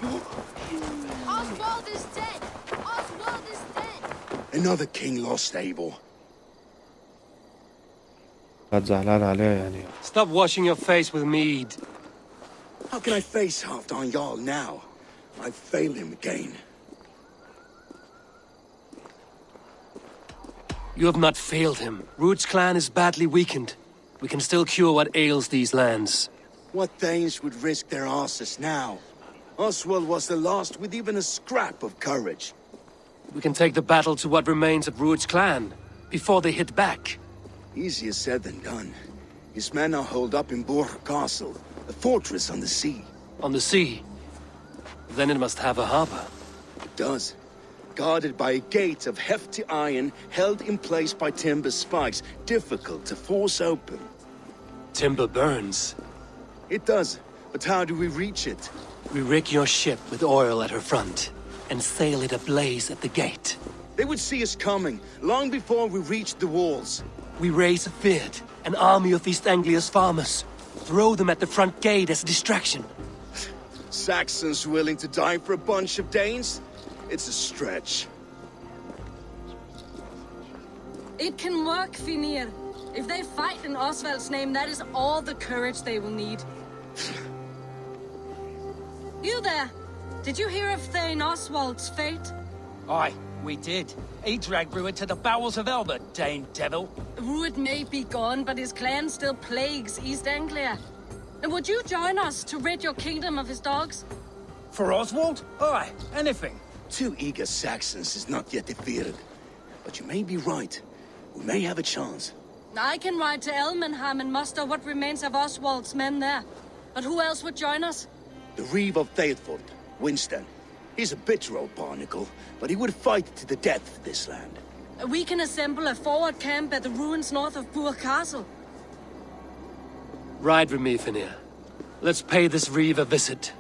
Oswald is dead! Oswald is dead! Another king lost, Abel. قد زعلان عليه يعني. Stop washing your face with mead. How can I face Halfdan Jarl now? I've failed him again. You have not failed him. Ruud's clan is badly weakened. We can still cure what ails these lands. What Danes would risk their asses now? Oswald was the last with even a scrap of courage. We can take the battle to what remains of Ruud's clan, before they hit back. Easier said than done. His men are holed up in Borg Castle, a fortress on the sea. On the sea? Then it must have a harbor. It does. Guarded by a gate of hefty iron, held in place by timber spikes, difficult to force open. Timber burns. It does, but how do we reach it? We rig your ship with oil at her front, and sail it ablaze at the gate. They would see us coming, long before we reached the walls. We raise a Fyrd, an army of East Anglia's farmers. Throw them at the front gate as a distraction. Saxons willing to die for a bunch of Danes? It's a stretch. It can work, Finir. If they fight in Oswald's name, that is all the courage they will need. You there! Did you hear of Thane Oswald's fate? Aye, we did. He dragged Ruud to the bowels of Elba, Dane devil. Ruud may be gone, but his clan still plagues East Anglia. And would you join us to rid your kingdom of his dogs? For Oswald? Aye, anything. 2 eager Saxons is not yet defeated. But you may be right. We may have a chance. I can ride to Elmenham and muster what remains of Oswald's men there. But who else would join us? The Reeve of Thetford, Winston. He's a bitter old barnacle, but he would fight to the death for this land. We can assemble a forward camp at the ruins north of Burg Castle. Ride with me, Finir. Let's pay this Reeve a visit.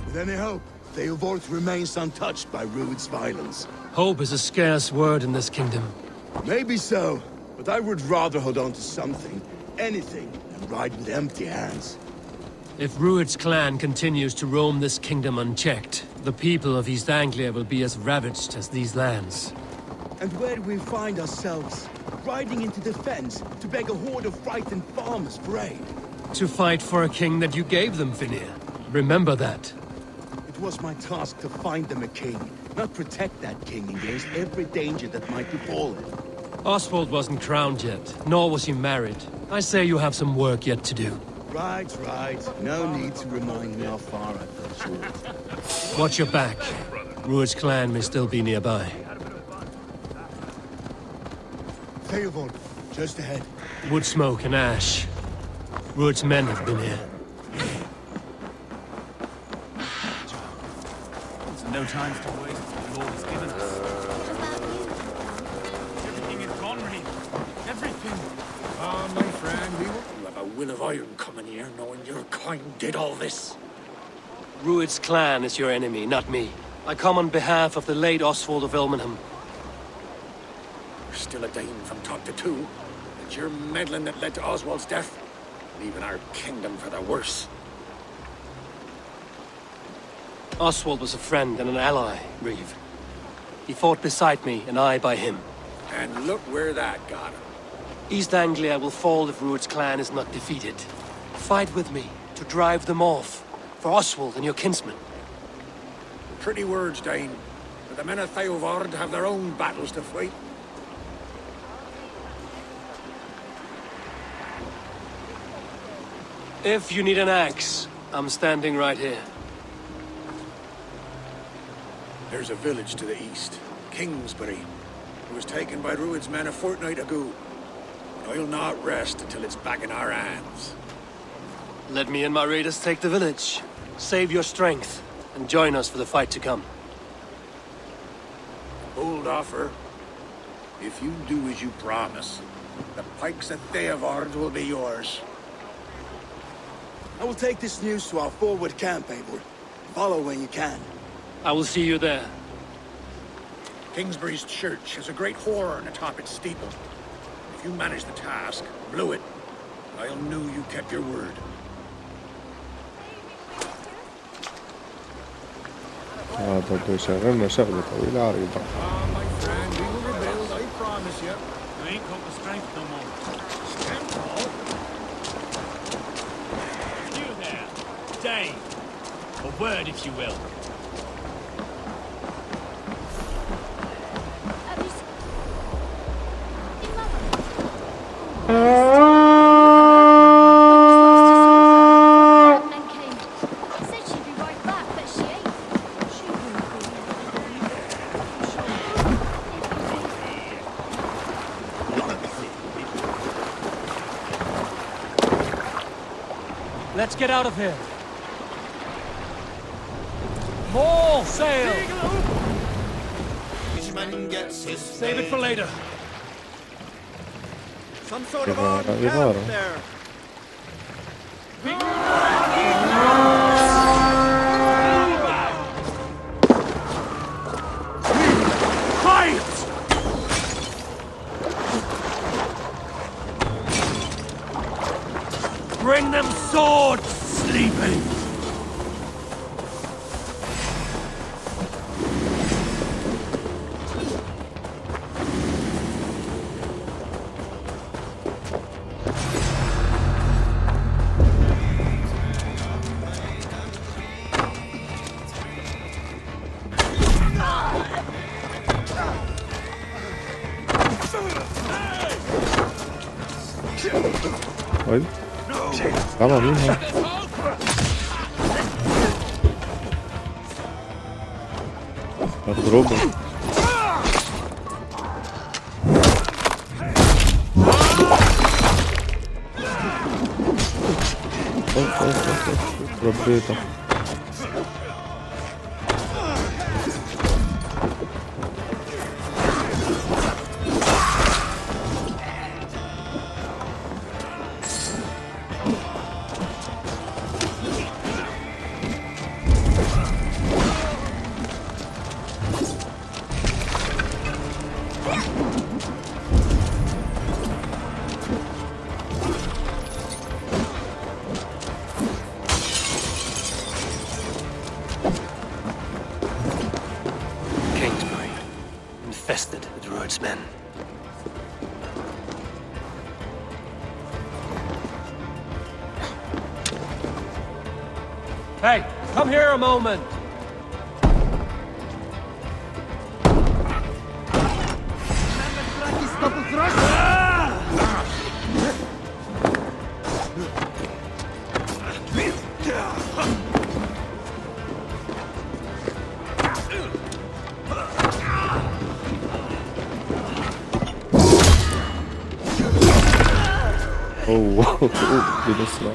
With any hope, Theodort remains untouched by Ruud's violence. Hope is a scarce word in this kingdom. Maybe so, but I would rather hold on to something, anything, than ride with empty hands. If Ruud's clan continues to roam this kingdom unchecked, the people of East Anglia will be as ravaged as these lands. And where do we find ourselves? Riding into the fens to beg a horde of frightened farmers for aid. To fight for a king that you gave them, Finir. Remember that. It was my task to find them a king, not protect that king against every danger that might befall him. Oswald wasn't crowned yet, nor was he married. I say you have some work yet to do. Right. No need to remind me how far I fell short. Watch your back. Ruud's clan may still be nearby. Theodort, just ahead. Wood smoke and ash. Ruud's men have been here. It's no time to waste what the Lord has given us. Everything is gone, Reeve. Everything. Ah, my friend, you have a will of iron coming here, knowing your kind did all this. Ruud's clan is your enemy, not me. I come on behalf of the late Oswald of Elmenham. You're still a Dane from top to two. It's your meddling that led to Oswald's death, leaving our kingdom for the worse. Oswald was a friend and an ally, Reeve. He fought beside me, and I by him. And look where that got him. East Anglia will fall if Ruud's clan is not defeated. Fight with me to drive them off, for Oswald and your kinsmen. Pretty words, Dane. But the men of Theodord have their own battles to fight. If you need an axe, I'm standing right here. There's a village to the east, Kingsbury. It was taken by Ruud's men a fortnight ago. But I'll not rest until it's back in our hands. Let me and my raiders take the village. Save your strength, and join us for the fight to come. Bold offer. If you do as you promise, the pikes at Theodord will be yours. I will take this news to our forward camp, Abel. Follow when you can. I will see you there. Kingsbury's church has a great horn atop its steeple. If you manage the task, blow it, I'll know you kept your word. هذا بده يشغلنا شغلة طويلة عريضة. My friend, we will rebuild, I promise you. You ain't got the strength no more. You there, Dane. A word, if you will. Have you seen Mother? And came. Said she'd be right back, but she ain't. She will be. Let's get out of here. More sail! Save it for later. Some sort of إغارة odd إغارة. camp there. Fight! Bring them swords, sleeping! طيب طبعا منها. مضروبة. ربيتها. Infested with Ruud's men. Hey, come here a moment. اوه بنسرع.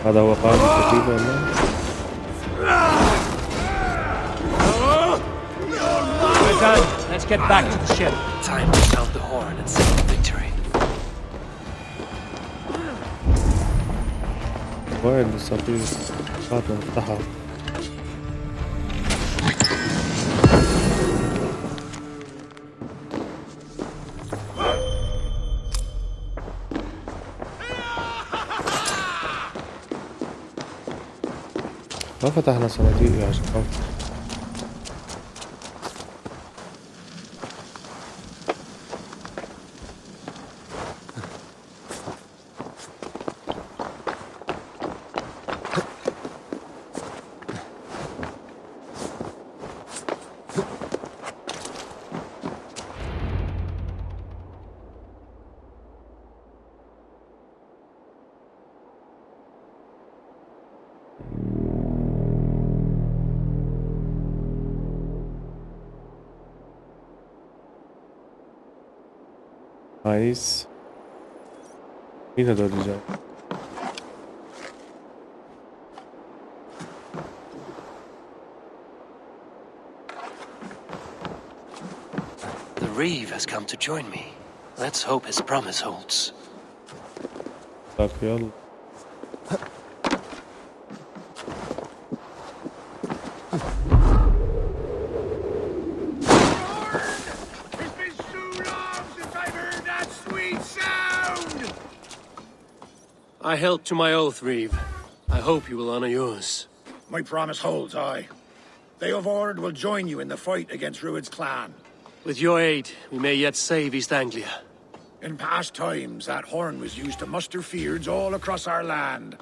هذا هو قائد الكتيبة ولا؟ We're done. Let's get back to the ship. Time to sound the horn and sing victory. وين الصفير؟ خاطر انتحر. ما فتحنا صناديق يا شباب. نايس. مين هدول اللي جاي؟ The Reeve has come to join me. Let's hope his promise holds. طيب يلا. It's been so long since I've heard I held to my oath, Reeve. I hope you will honor yours. My promise holds, aye. They of Ord will join you in the fight against Rued's clan. With your aid, we may yet save East Anglia. In past times, that horn was used to muster fyrds all across our land.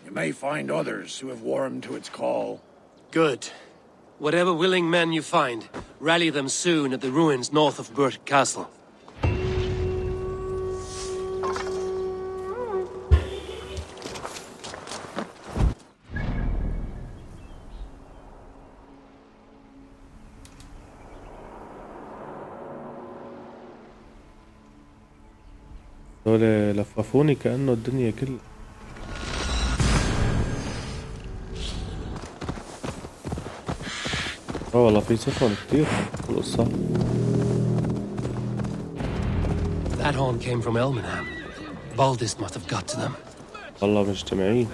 You may find others who have warmed to its call. Good. Whatever willing men you find, rally them soon at the ruins north of Burt Castle. دول لففوني كأنه الدنيا كلها. والله في سفن كتير في القصة. That horn came from Elmenham. Baldist must have got to them. والله مجتمعين.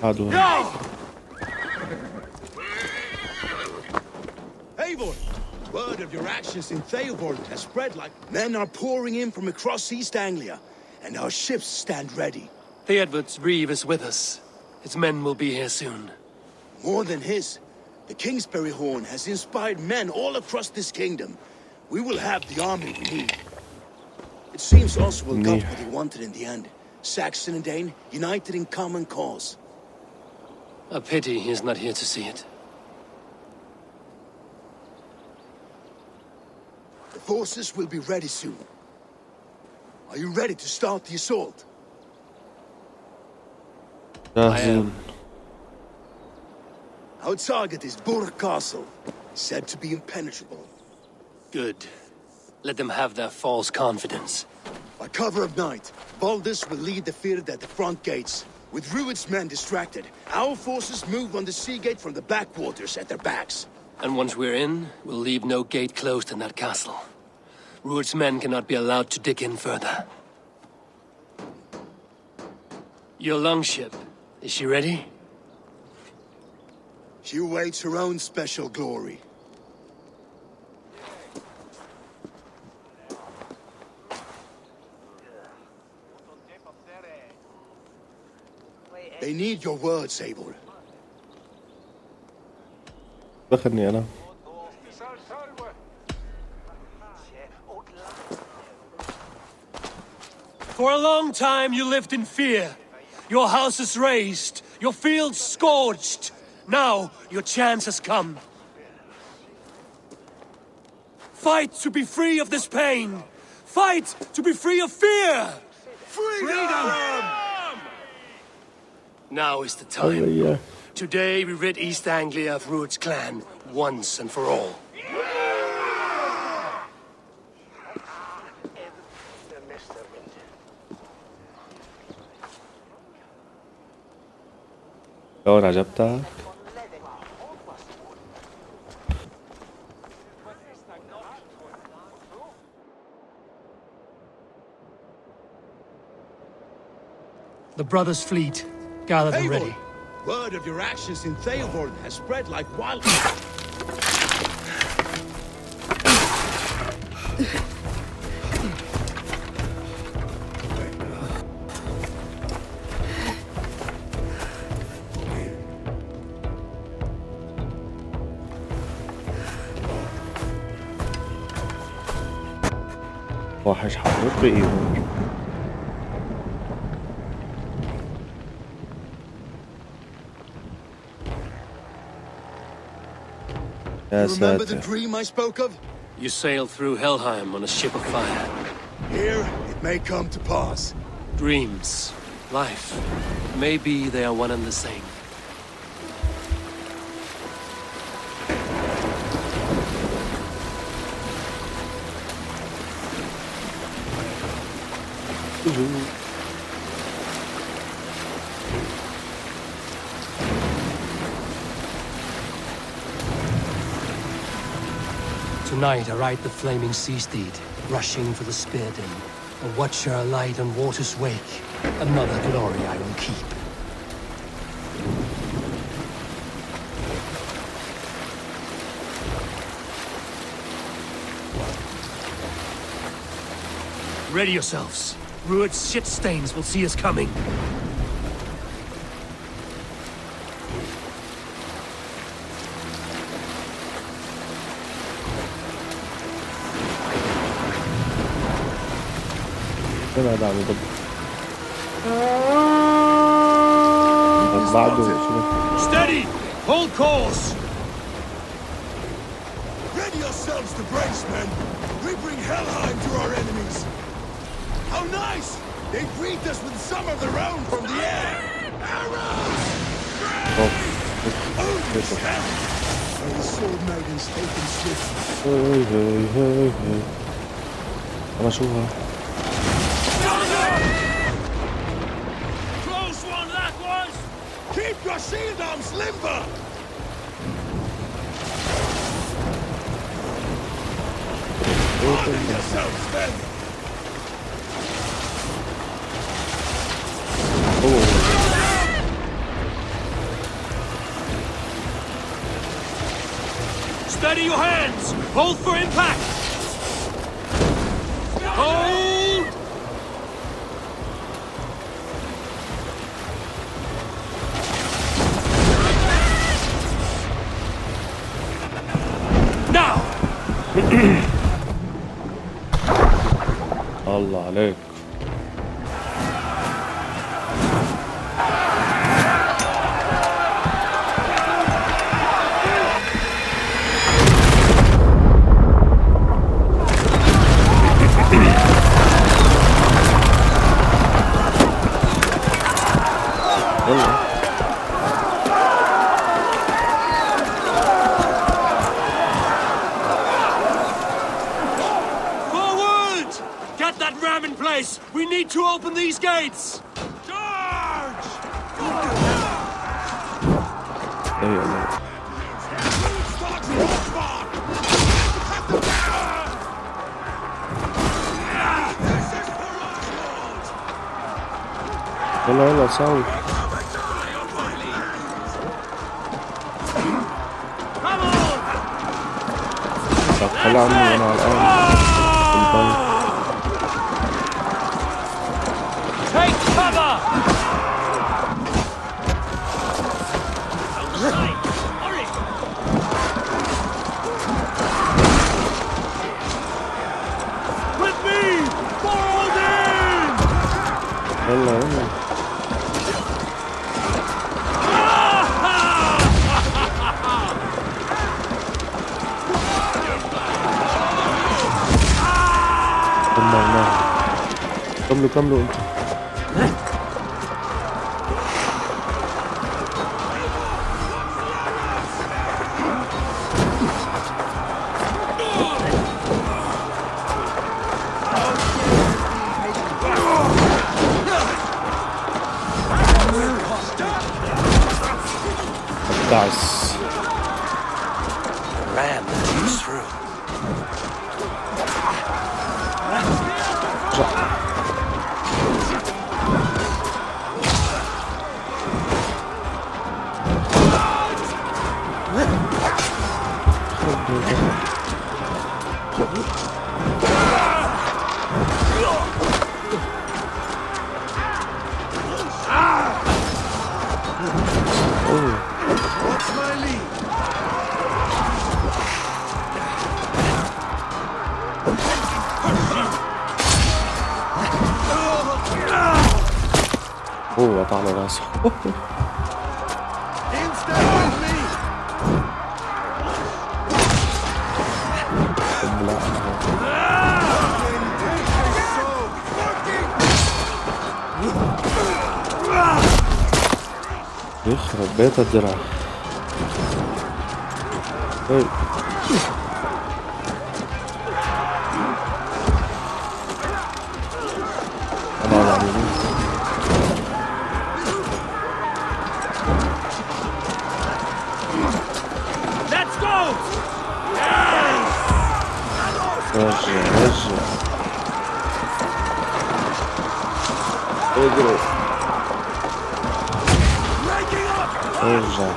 عادوا. Eivor! Word of your actions in Theoborg has spread like men are pouring in from across East Anglia, and our ships stand ready. Theodward's Reeve is with us. His men will be here soon. More than his, the Kingsbury Horn has inspired men all across this kingdom. We will have the army we need. It seems Oswald got what he wanted in the end. Saxon and Dane united in common cause. A pity he is not here to see it. The forces will be ready soon. Are you ready to start the assault? I am. Our target is Burt Castle, said to be impenetrable. Good. Let them have their false confidence. By cover of night, Baldus will lead the field at the front gates. With Rued's men distracted, our forces move on the sea gate from the backwaters at their backs. And once we're in, we'll leave no gate closed in that castle. Rued's men cannot be allowed to dig in further. Your longship, is she ready? She awaits her own special glory. They need your words, Eivor. دخلني أنا. For a long time you lived in fear. Your houses razed, your fields scorched. Now your chance has come. Fight to be free of this pain. Fight to be free of fear. Freedom! Now is the time. Today we rid East Anglia of Rued's clan once and for all. لون عجبتك؟ The brothers' fleet. Gather them ready. Word of your actions in Theoborg has spread like wild. وحش حاطط بإيده. You remember the dream I spoke of? You sailed through Helheim on a ship of fire. Here, it may come to pass. Dreams, life, maybe they are one and the same. Tonight I ride the flaming sea steed, rushing for the spear den. A watcher alight on water's wake. Another glory I will keep. Ready yourselves. Rued's shit stains will see us coming. ابعد عن الضب. بعده شنو؟ Steady! Hold course! Ready yourselves to brace, men. We bring Helheim to our enemies. How nice! They greet us with some of their own from the air. Arrows! Are the sword maidens taken swiftly? هي أنا أشوفها. Close one, that was! Keep your shield arms limber! Honor yourselves, men! Steady your hands! Hold for impact! Hold! Now! الله عليك. Forward! Get that ram in place! We need to open these gates! Charge! أيوة. يلا يلا ساوي. طلع عني وانا على الارض. Take cover! With me! Forward in! يلا يلا. كملوا انتوا. دعس. Ram moves through. What's my lead? اوه قطع له راسه. يخرب بيت الدرع. هاي Let's go! رجع اجري ارجع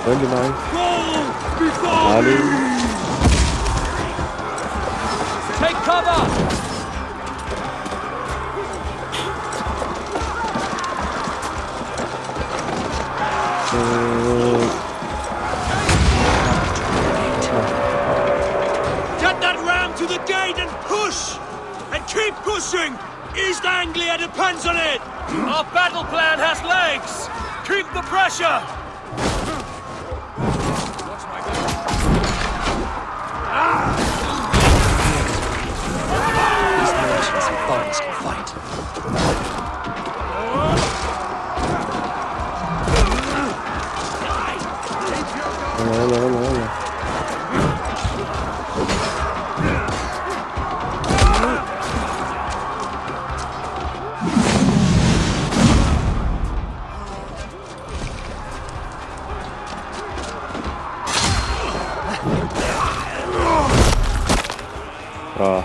وين اللي معي؟ علي cover! Get that ram to the gate and push! And keep pushing! East Anglia depends on it! Our battle plan has legs! Keep the pressure! These merchants and foreigners can fight. يلا. راح.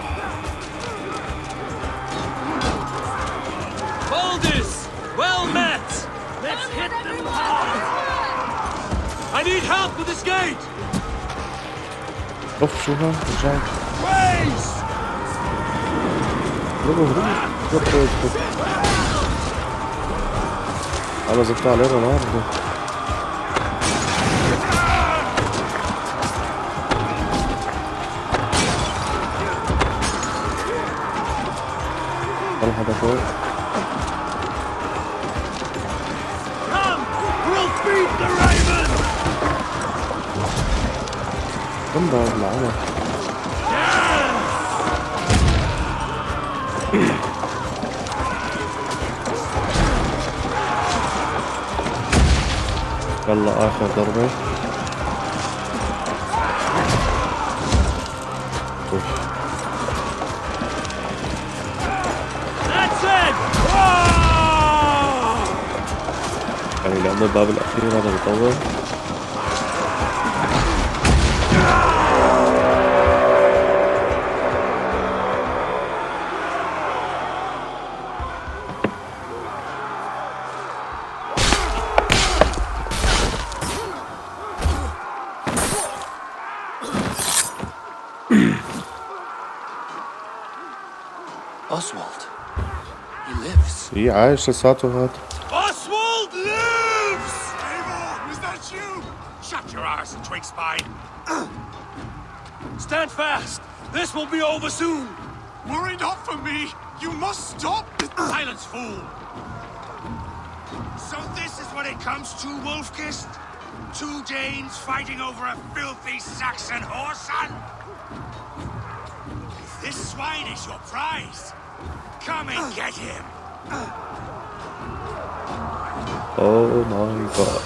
Boulders! Well met! Let's hit them hard! I need help with this gate! اوف شو ها رجعت. Raise! هرب. انا زدت عليه رونالدو. هذا فوق. Come! We'll beat the Raven! كم ضرب العمر. يلا آخر ضربة. يعني لأن الباب الأخير هذا بيطول. Oswald. He lives. إيه عايش لساته هذا. Oswald lives! Eivor, is that you? Shut your arse and twig spine. Stand fast! This will be over soon! Worry not for me. You must stop. Silence, fool! So this is what it comes to, Wolfkist? Two Danes fighting over a filthy Saxon whoreson? If this swine is your prize, come and get him. Oh my god.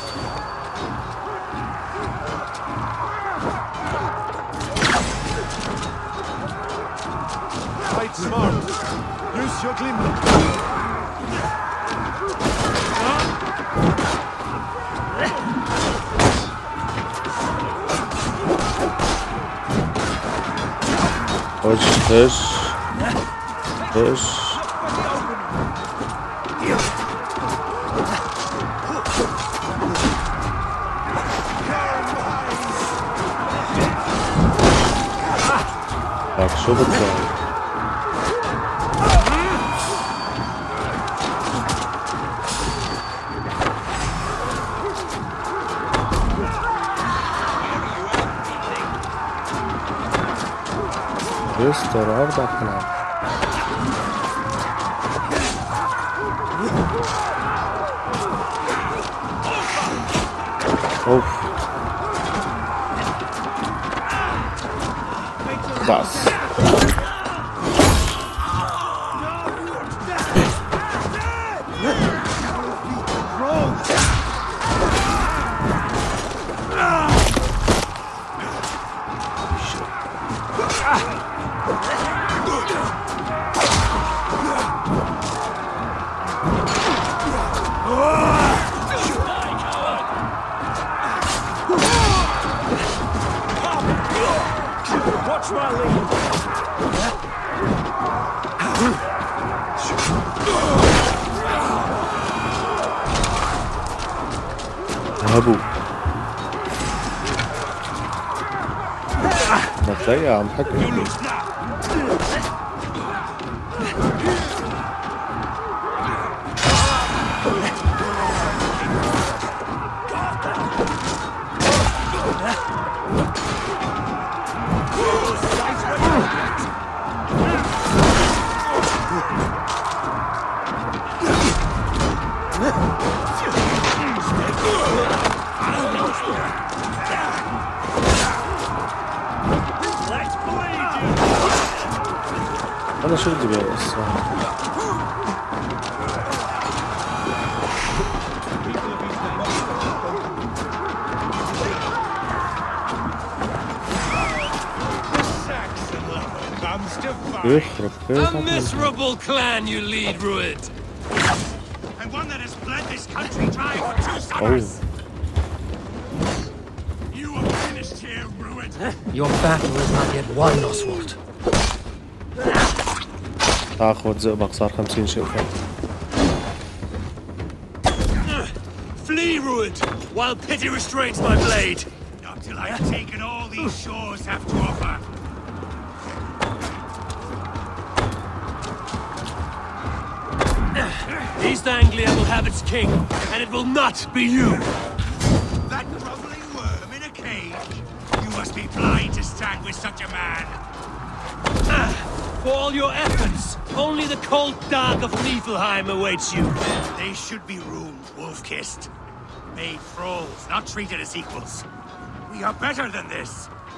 Fight smart! Use your glimmer! خش. لك شو بتسوي؟ يستر عرضك كلام. اوف بس Watch my lead! هبو متضيع عم حكي. You lose now! أنا شو بدي بالقصة؟ يخرب A بيتك. miserable clan you lead, Rued. And one that has bled this country dry for 2 أوه summers. You are finished here, Rued. Your battle is not yet won, Oswald. تاخذ زئبق صار 50 شقفة. Flee, Rued, while pity restrains my blade. Not till I have taken all these shores have to offer. East Anglia will have its king, and it will not be you. That groveling worm in a cage. You must be blind to stand with such a man. For all your efforts, only the cold dark of Niflheim awaits you. They should be ruled wolf-kissed. Made thralls, not treated as equals. We are better than this.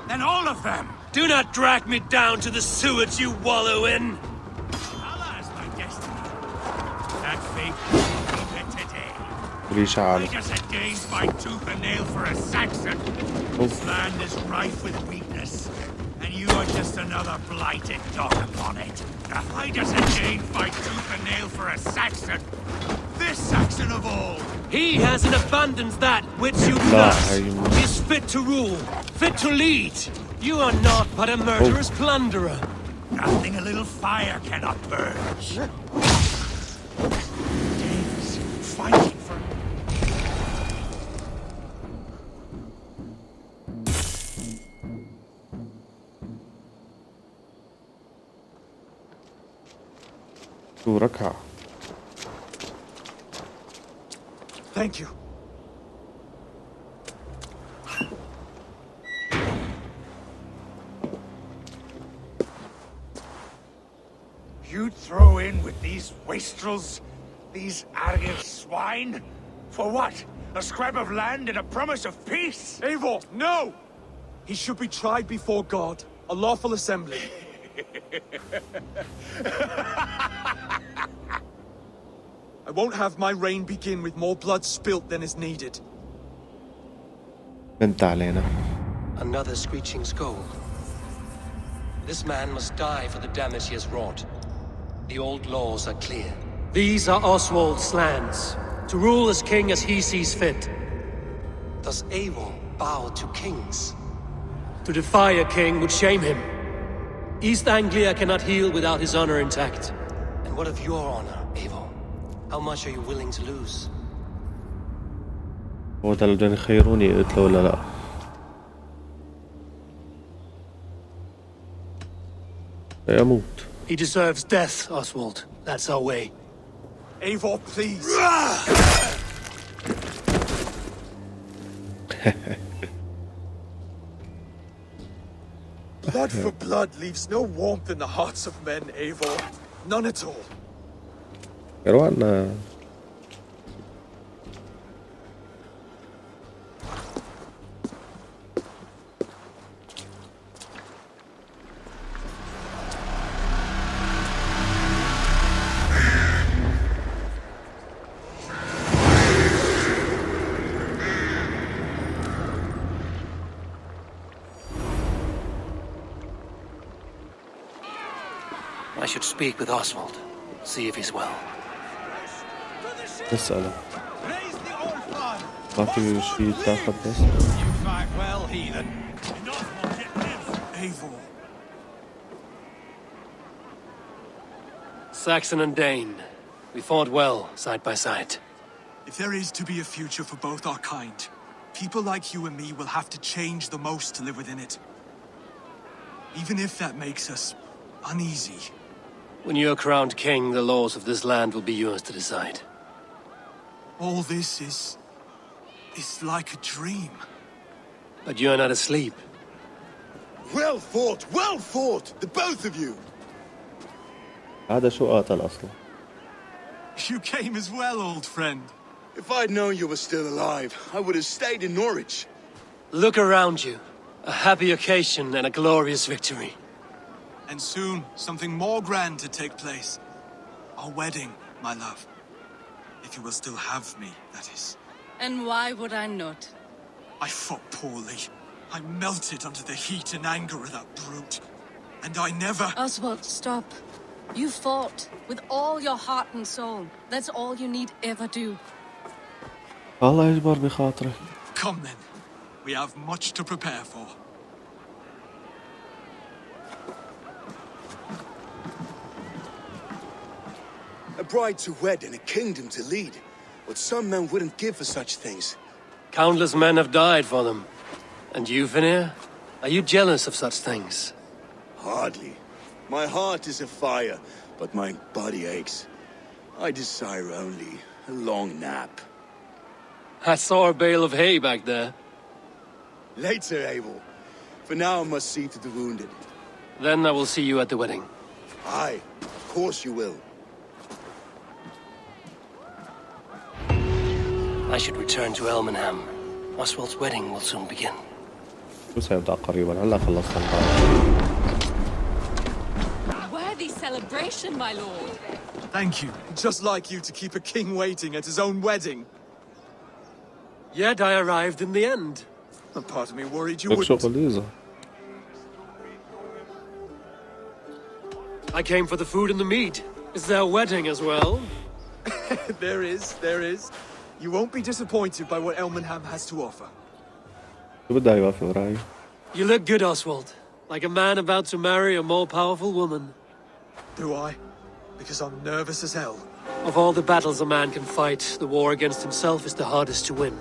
Than all of them. Do not drag me down to the sewage you wallow in. Allah is my destiny. That fate will be today. ريشة I عالي. just had days fight tooth and nail for a Saxon. This land is rife with weakness, and you are just another blighted dog upon it. I just had Dane fight tooth and nail for a Saxon. This Saxon of all. He has in abundance that which you do لا not. هي He is fit to rule, fit to lead. You are not but a murderous plunderer. Nothing a little fire cannot purge. Danes fighting for... شو ركعة. Thank you. You'd throw in with these wastrels? These arrogant swine? For what? A scrap of land and a promise of peace? Eivor, no! He should be tried before God, a lawful assembly. I won't have my reign begin with more blood spilt than is needed. بنت علينا. Another screeching scold. This man must die for the damage he has wrought. The old laws are clear. These are Oswald's lands, to rule as king as he sees fit. Does Eivor bow to kings? To defy a king would shame him. East Anglia cannot heal without his honor intact. And what of your honor, Eivor? How much are you willing to lose? هو ده اللي بدهم يخيروني قلت له ولا لا. يموت. He deserves death, Oswald. That's our way. Eivor, please. Blood for blood leaves no warmth in the hearts of men, Eivor. None at all. يروحنا. I should speak with Oswald, see if he's well. اسأله. ما في شيء تاخذ بس. You fight well, heathen. Eivor. Saxon and Dane, we fought well, side by side. If there is to be a future for both our kind, people like you and me will have to change the most to live within it. Even if that makes us uneasy. When you're crowned king, the laws of this land will be yours to decide. All this is like a dream. But you're not asleep. Well fought, the both of you. هذا شو قاتل أصلا. You came as well, old friend. If I'd known you were still alive, I would have stayed in Norwich. Look around you. A happy occasion and a glorious victory. And soon, something more grand to take place. Our wedding, my love. If you will still have me, that is. And why would I not? I fought poorly. I melted under the heat and anger of that brute. And I never... Oswald, stop. You fought with all your heart and soul. That's all you need ever do. الله يجبر بخاطرك. Come then. We have much to prepare for. A bride to wed and a kingdom to lead. What some men wouldn't give for such things. Countless men have died for them. And you, Vanir? Are you jealous of such things? Hardly. My heart is afire, but my body aches. I desire only a long nap. I saw a bale of hay back there. Later, Abel. For now, I must see to the wounded. Then I will see you at the wedding. Aye, of course you will. I should return to Elmenham. Oswald's wedding will soon begin. شو سيبدأ قريبا هلا خلصت القاعدة. Worthy celebration, my lord. Thank you. Just like you to keep a king waiting at his own wedding. Yet I arrived in the end. A part of me worried you لك شو wouldn't. قليزة. I came for the food and the meat. Is there a wedding as well? There is. You won't be disappointed by what Elmenham has to offer. شو بدها يوافق رأيي؟ You look good, Oswald. Like a man about to marry a more powerful woman. Do I? Because I'm nervous as hell. Of all the battles a man can fight, the war against himself is the hardest to win.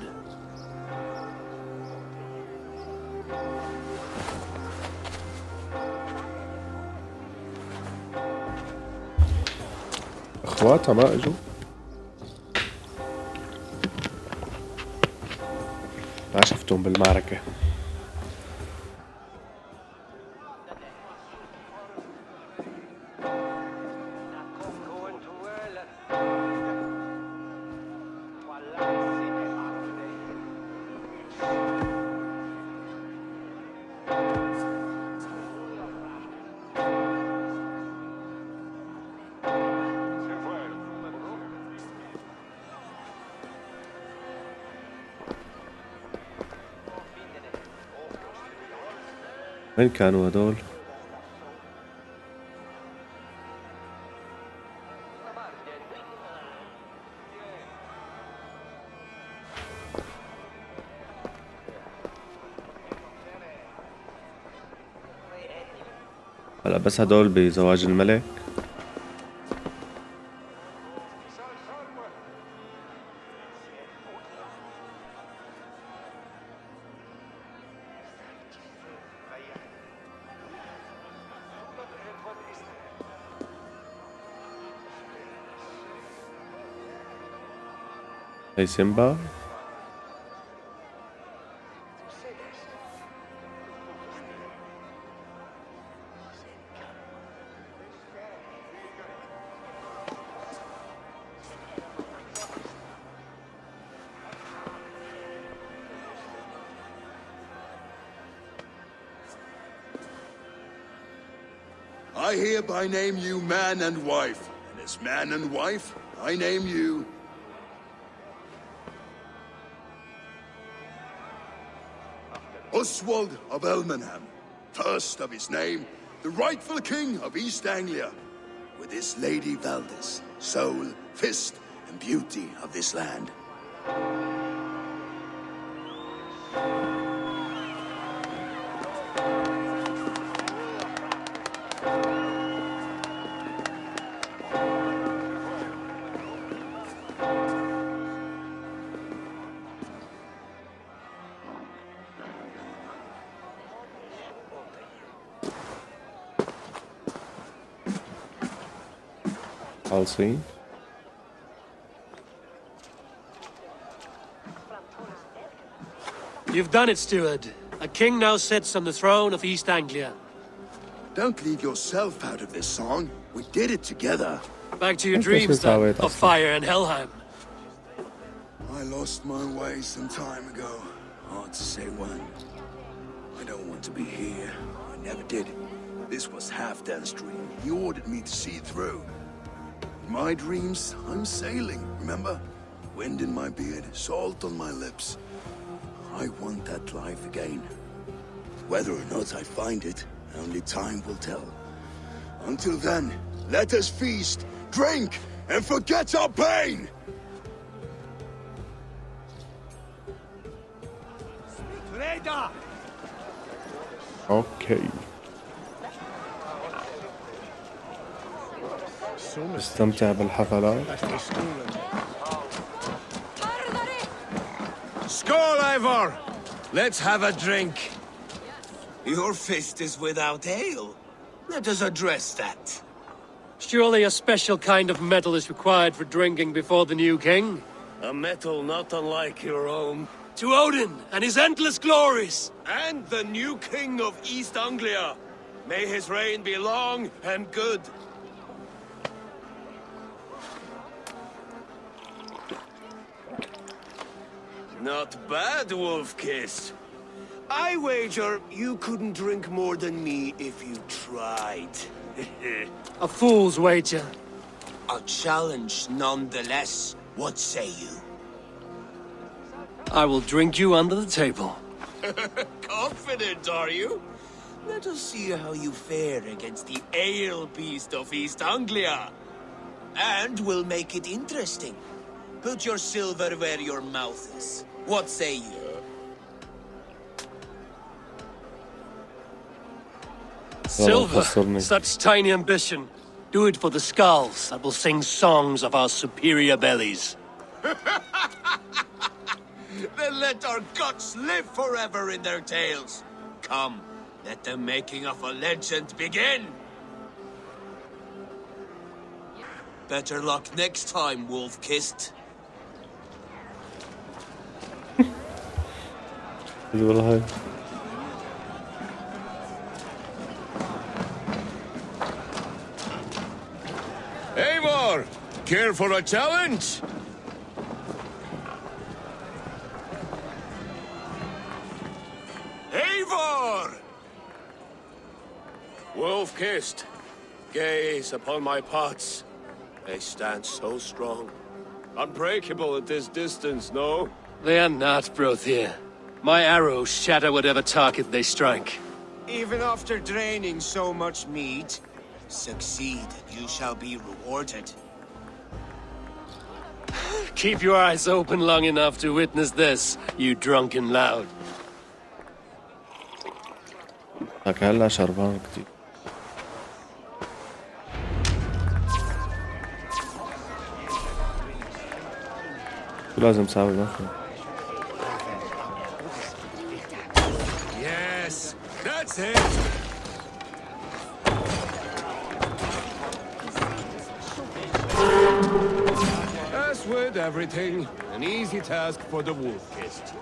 اخواتها ما اجوا؟ ما شفتهم بالمعركة. وين كانوا هدول؟ هلا بس هدول بزواج الملك؟ هي سيمبا؟ I hereby name you man and wife, and as man and wife, I name you Oswald of Elmenham, first of his name, the rightful king of East Anglia, with his lady Valdis, soul, fist, and beauty of this land. خالصين؟ You've done it, steward. A king now sits on the throne of East Anglia. Don't leave yourself out of this song. We did it together. Back to your dreams then, of fire and Helheim. I lost my way some time ago. Hard to say when. I don't want to be here. I never did. This was Halfdan's dream. He ordered me to see it through. In my dreams, I'm sailing, remember? Wind in my beard, salt on my lips. I want that life again. Whether or not I find it, only time will tell. Until then, let us feast, drink, and forget our pain! اوكي. استمتع بالحفلات. Skål, Ivor! Let's have a drink. Your fist is without ale. Let us address that. Surely a special kind of metal is required for drinking before the new king? A metal not unlike your own. To Odin and his endless glories! And the new king of East Anglia. May his reign be long and good. Not bad, Wolf-Kissed. I wager you couldn't drink more than me if you tried. A fool's wager. A challenge nonetheless. What say you? I will drink you under the table. Confident, are you? Let us see how you fare against the ale beast of East Anglia. And we'll make it interesting. Put your silver where your mouth is. What say you? Silver, such tiny ambition. Do it for the skulls that will sing songs of our superior bellies. Then let our guts live forever in their tales. Come, let the making of a legend begin. Better luck next time, Wolf-Kissed. Eivor, care for a challenge? Eivor! Wolf-Kissed, gaze upon my pots. They stand so strong. Unbreakable at this distance, no? They are not, Brothir. My arrows shatter whatever target they strike. Even after draining so much meat, succeed and you shall be rewarded. Keep your eyes open long enough to witness this, you drunken loud. لك هلا شربان كتير. لازم ساوي مخي. Yes, that's it. As with everything, an easy task for the Wolf-Kissed.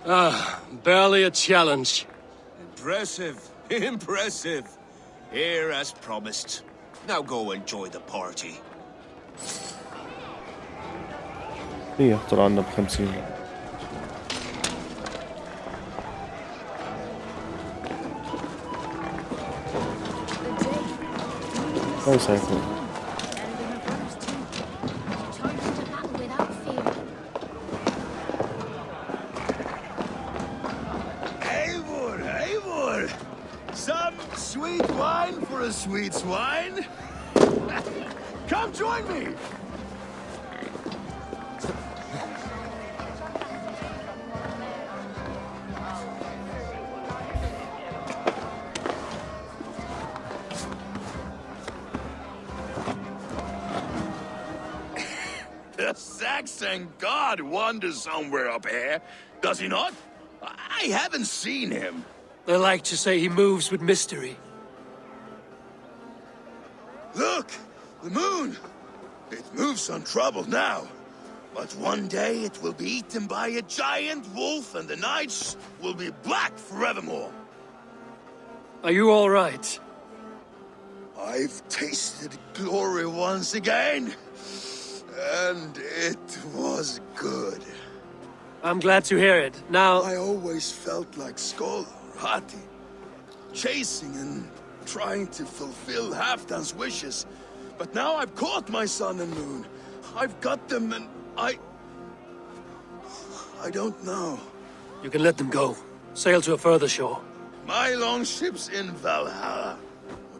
Ah, barely a challenge. Impressive, impressive. Here as promised. Now go enjoy the party. هي احضر عنا ب50. كويس هيكون. Eivor! Some sweet wine for a sweet swine? Come join me! The Saxon god wanders somewhere up here, does he not? I haven't seen him. They like to say he moves with mystery. Look! The moon! It moves untroubled now. But one day it will be eaten by a giant wolf and the nights will be black forevermore. Are you all right? I've tasted glory once again, and it was good. I'm glad to hear it. Now... I always felt like Saqalo, Hati, chasing and trying to fulfill Halfdan's wishes. But now I've caught my sun and moon. I've got them and I don't know. You can let them go. Sail to a further shore. My longship's in Valhalla.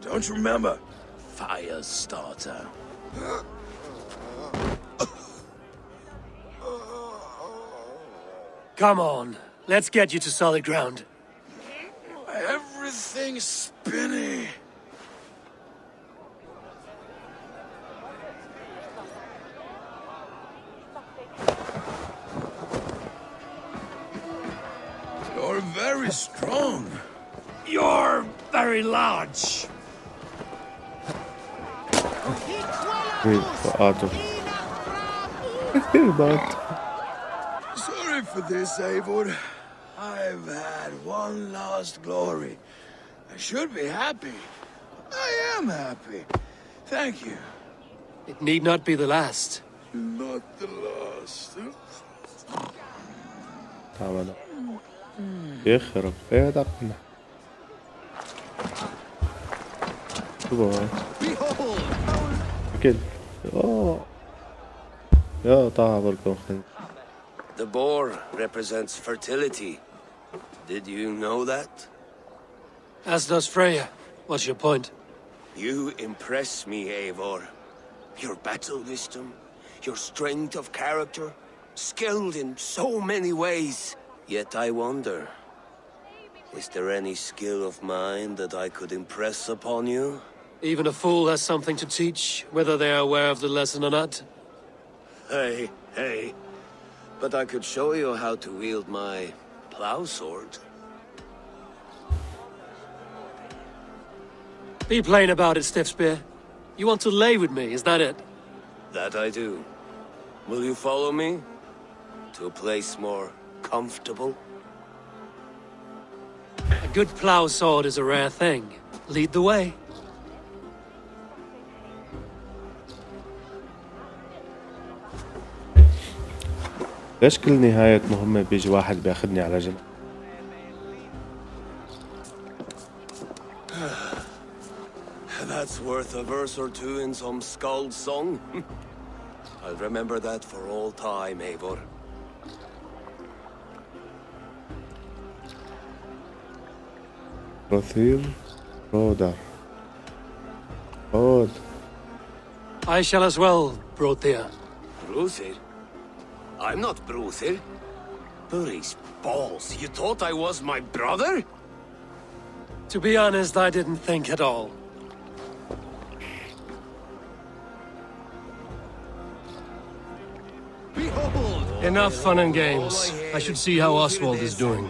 Don't you remember? Fire starter. Come on. Let's get you to solid ground. Everything's spinny. You're very strong. You're very large. Sorry for this, Eivor. I've had one last glory. I should be happy. I am happy. Thank you. It need not be the last. Not the last. تعال يخرب بيتك. أكيد. يا طه بالقناة. The boar represents fertility. Did you know that? As does Freya. What's your point? You impress me, Eivor. Your battle wisdom, your strength of character, skilled in so many ways. Yet I wonder, is there any skill of mine that I could impress upon you? Even a fool has something to teach, whether they are aware of the lesson or not. Hey. But I could show you how to wield my plow sword. Be plain about it, Stiff Spear. You want to lay with me, is that it? That I do. Will you follow me? To a place more comfortable? A good plow sword is a rare thing. Lead the way. ليش كل نهاية مهمة بيجي واحد بياخدني على جنب؟ That's worth a verse or two in some skald song. I'll remember that for all time, Eivor. Prothir, Rodar. Rod. I shall as well, Brothir. Bruthir? I'm not Bruthir. Burry's balls, you thought I was my brother? To be honest, I didn't think at all. Enough fun and games. I should see how Oswald is doing.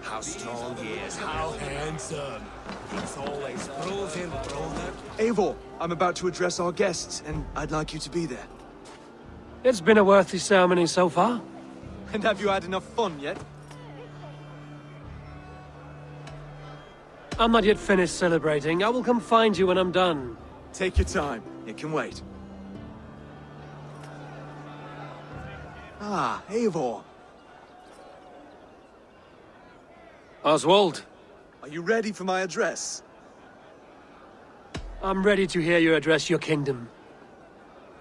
How strong he is, how handsome. He's always Bruthir, brother. Eivor, I'm about to address our guests, and I'd like you to be there. It's been a worthy ceremony so far. And have you had enough fun yet? I'm not yet finished celebrating. I will come find you when I'm done. Take your time. It can wait. Ah, Eivor. Oswald, Are you ready for my address? I'm ready to hear you address your kingdom.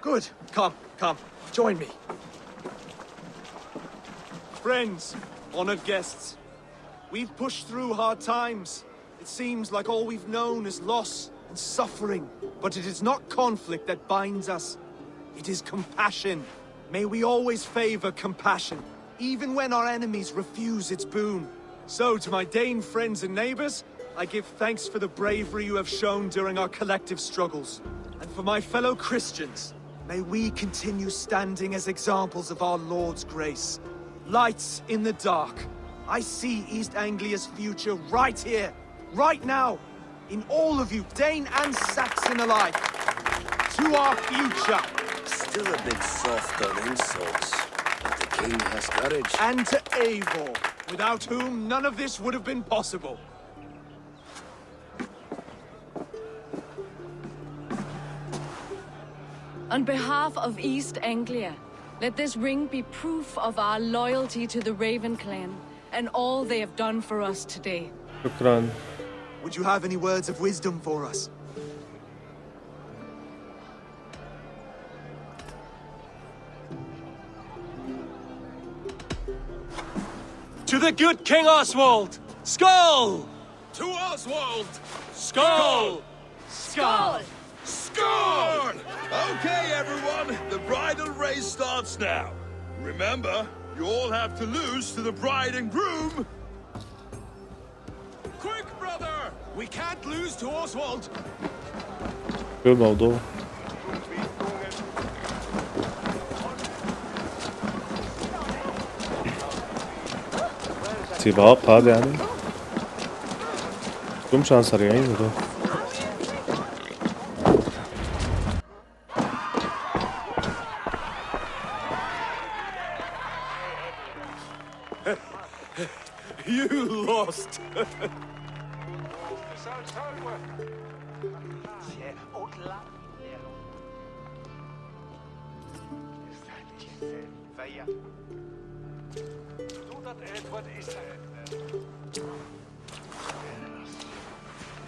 Good. Come. Join me. Friends, honored guests. We've pushed through hard times. It seems like all we've known is loss and suffering. But it is not conflict that binds us. It is compassion. May we always favor compassion, even when our enemies refuse its boon. So, to my Dane friends and neighbors, I give thanks for the bravery you have shown during our collective struggles. And for my fellow Christians, may we continue standing as examples of our Lord's grace. Lights in the dark. I see East Anglia's future right here, right now, in all of you, Dane and Saxon alike. To our future. Still a bit soft on insults, but the king has courage. And to Eivor, without whom none of this would have been possible. On behalf of East Anglia, let this ring be proof of our loyalty to the Raven clan and all they have done for us today. شكرا. Would you have any words of wisdom for us? To the good King Oswald! Skull! To Oswald! Skull! Skull! Score! Okay, everyone, the bridal race starts now. Remember, you all have to lose to the bride and groom. Quick, brother! We can't lose to Oswald! شو الموضوع؟ سباق هذا يعني؟ شو مشان سريعين هدول؟ You lost!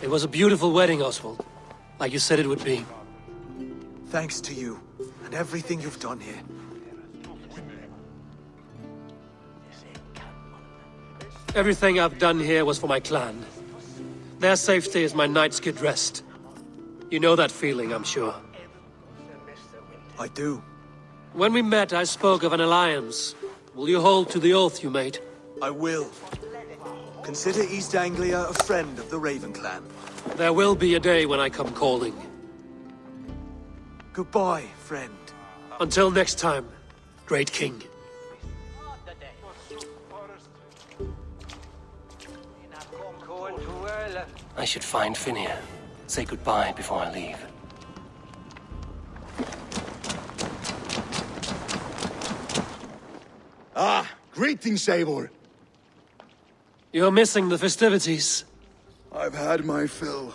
It was a beautiful wedding, Oswald. Like you said it would be. Thanks to you, and everything you've done here. Everything I've done here was for my clan. Their safety is my night's good rest. You know that feeling, I'm sure. I do. When we met, I spoke of an alliance. Will you hold to the oath you made? I will. Consider East Anglia a friend of the Raven clan. There will be a day when I come calling. Goodbye, friend. Until next time, great king. I should find Finia. Say goodbye before I leave. Ah, greetings, Eivor. You're missing the festivities. I've had my fill.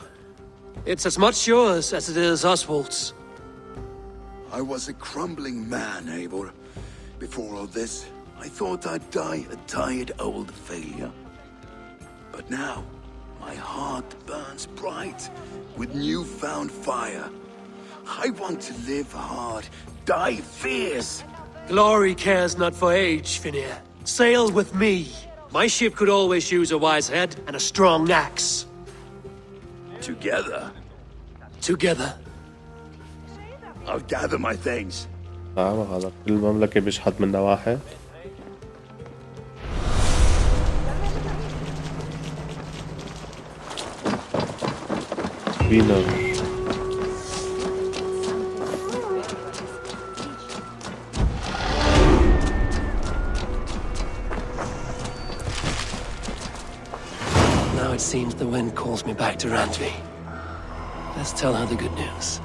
It's as much yours as it is Oswald's. I was a crumbling man, Eivor. Before all this, I thought I'd die a tired old failure. But now, my heart burns bright with newfound fire. I want to live hard, die fierce. Glory cares not for age, Finia. Sail with me. My ship could always use a wise head and a strong axe. Together, Together. I'll gather my things. هذا كل المملكة بيشحت منها واحد. فينا Now it seems the wind calls me back to Randvi. Let's tell her the good news.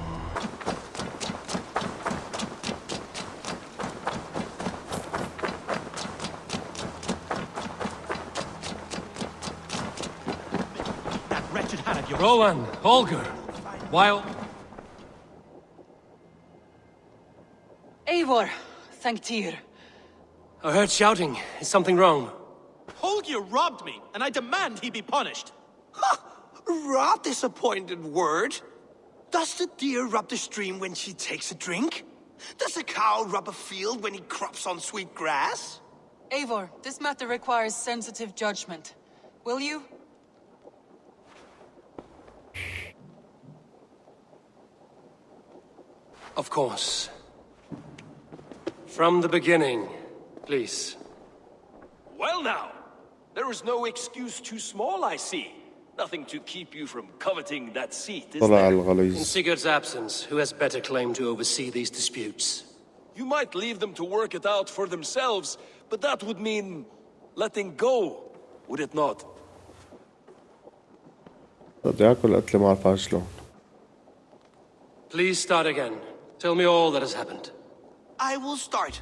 That wretched hand of yours! Rowan, Holger, while... Eivor, thank Tyr. I heard shouting. Is something wrong? Holger robbed me, and I demand he be punished! Rot disappointed word. Does the deer rub the stream when she takes a drink? Does a cow rub a field when he crops on sweet grass? Eivor, this matter requires sensitive judgment. Will you? Of course. From the beginning, please. Well now, there is no excuse too small, I see. Nothing to keep you from coveting that seat, is طلع there? الغليظ. In Sigurd's absence, who has better claim to oversee these disputes? You might leave them to work it out for themselves, but that would mean letting go, would it not? بدي اكل قتلة ما عارف شلون. Please start again. Tell me all that has happened. I will start.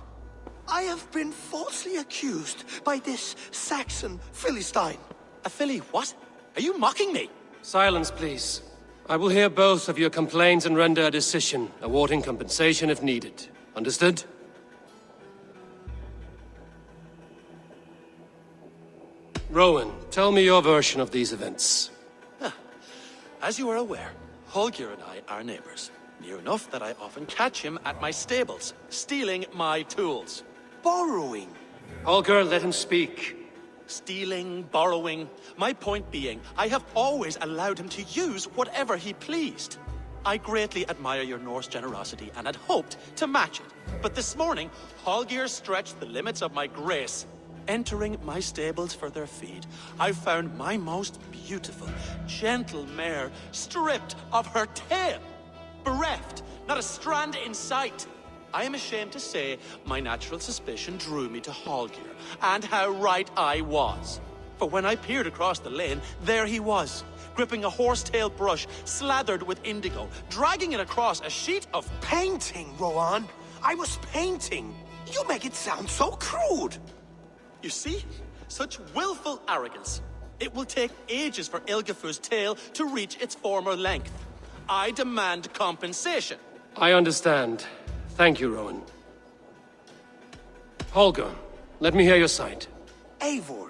I have been falsely accused by this Saxon Philistine. A filly what? Are you mocking me? Silence, please. I will hear both of your complaints and render a decision, awarding compensation if needed. Understood? Rowan, tell me your version of these events. As you are aware, Holger and I are neighbors. Near enough that I often catch him at my stables, stealing my tools. Borrowing. Holger, let him speak. Stealing, borrowing. My point being, I have always allowed him to use whatever he pleased. I greatly admire your Norse generosity and had hoped to match it. But this morning, Holger stretched the limits of my grace. Entering my stables for their feed, I found my most beautiful, gentle mare stripped of her tail. Bereft, not a strand in sight. I am ashamed to say my natural suspicion drew me to Holger, and how right I was. For when I peered across the lane, there he was, gripping a horsetail brush slathered with indigo, dragging it across a sheet of Painting, Rowan. I was painting. You make it sound so crude. You see? Such willful arrogance. It will take ages for Ilgifu's tail to reach its former length. I demand compensation. I understand. Thank you, Rowan. Holger, let me hear your side. Eivor,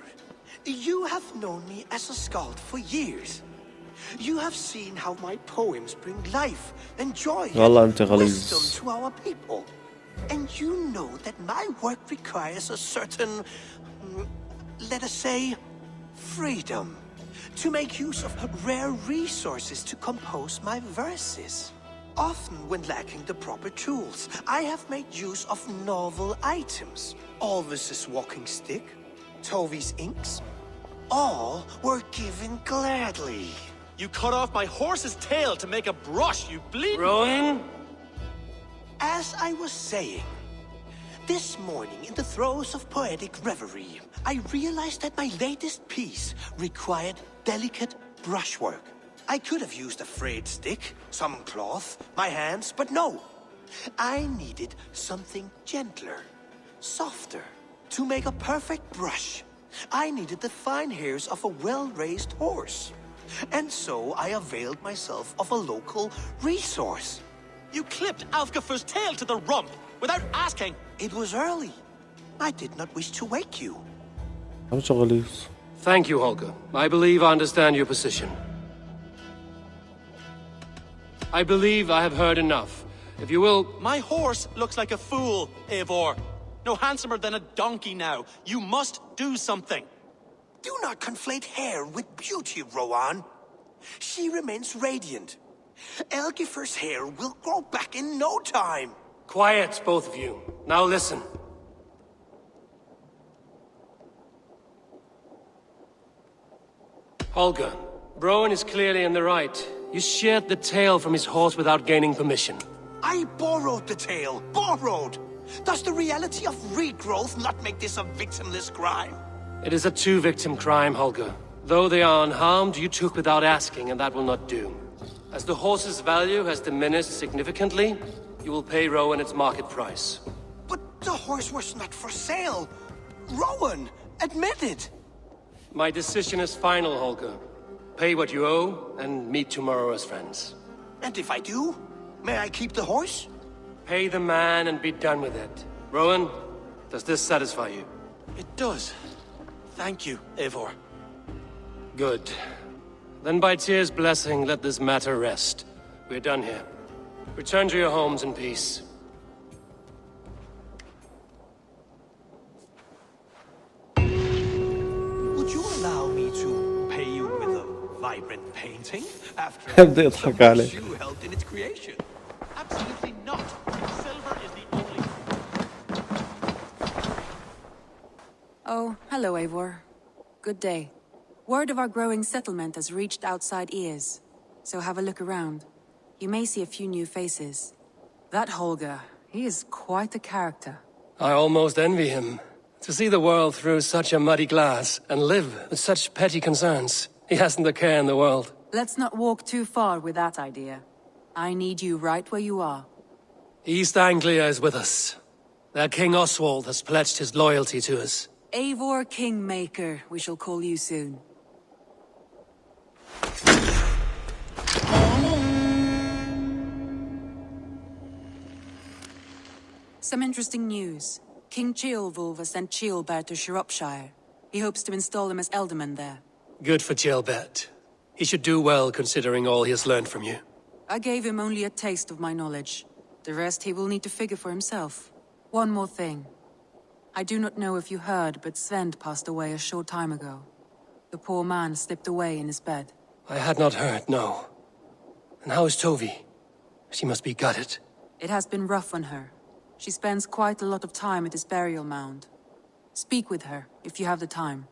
you have known me as a skald for years. You have seen how my poems bring life and joy and wisdom to our people. And you know that my work requires a certain, let us say, freedom. To make use of rare resources to compose my verses. Often when lacking the proper tools, I have made use of novel items. Alvis's walking stick, Tovi's inks, all were given gladly. You cut off my horse's tail to make a brush, you bleed. Rowan? As I was saying, this morning in the throes of poetic reverie, I realized that my latest piece required delicate brushwork. I could have used a frayed stick, some cloth, my hands, but no. I needed something gentler, softer. To make a perfect brush, I needed the fine hairs of a well-raised horse. And so I availed myself of a local resource. You clipped Alfgafu's tail to the rump without asking. It was early. I did not wish to wake you. Thank you, Holger. I believe I understand your position. I believe I have heard enough. If you will... My horse looks like a fool, Eivor. No handsomer than a donkey now. You must do something. Do not conflate hair with beauty, Rowan. She remains radiant. Elgifer's hair will grow back in no time. Quiet, both of you. Now listen. Holger, Rowan is clearly in the right. You sheared the tail from his horse without gaining permission. I borrowed the tail. Borrowed! Does the reality of regrowth not make this a victimless crime? It is a two-victim crime, Holger. Though they are unharmed, you took without asking, and that will not do. As the horse's value has diminished significantly, you will pay Rowan its market price. But the horse was not for sale. Rowan, admit it. My decision is final, Holger. Pay what you owe, and meet tomorrow as friends. And if I do, may I keep the horse? Pay the man and be done with it. Rowan, does this satisfy you? It does. Thank you, Eivor. Good. Then by Tyr's blessing, let this matter rest. We're done here. Return to your homes in peace. Would you allow me to pay you with a vibrant painting? After all, you helped in its creation. Absolutely not. Silver is the only... Oh, hello, Eivor. Good day. Word of our growing settlement has reached outside ears, so have a look around. You may see a few new faces. That Holger, he is quite a character. I almost envy him. To see the world through such a muddy glass and live with such petty concerns. He hasn't a care in the world. Let's not walk too far with that idea. I need you right where you are. East Anglia is with us. Their King Oswald has pledged his loyalty to us. Eivor Kingmaker, we shall call you soon. Some interesting news. King Ceolwulf has sent Ceolbert to Shropshire. He hopes to install him as Elderman there. Good for Ceolbert. He should do well considering all he has learned from you. I gave him only a taste of my knowledge. The rest he will need to figure for himself. One more thing. I do not know if you heard, but Svend passed away a short time ago. The poor man slipped away in his bed. I had not heard, no. And how is Tovi? She must be gutted. It has been rough on her. She spends quite a lot of time at his burial mound. Speak with her, if you have the time.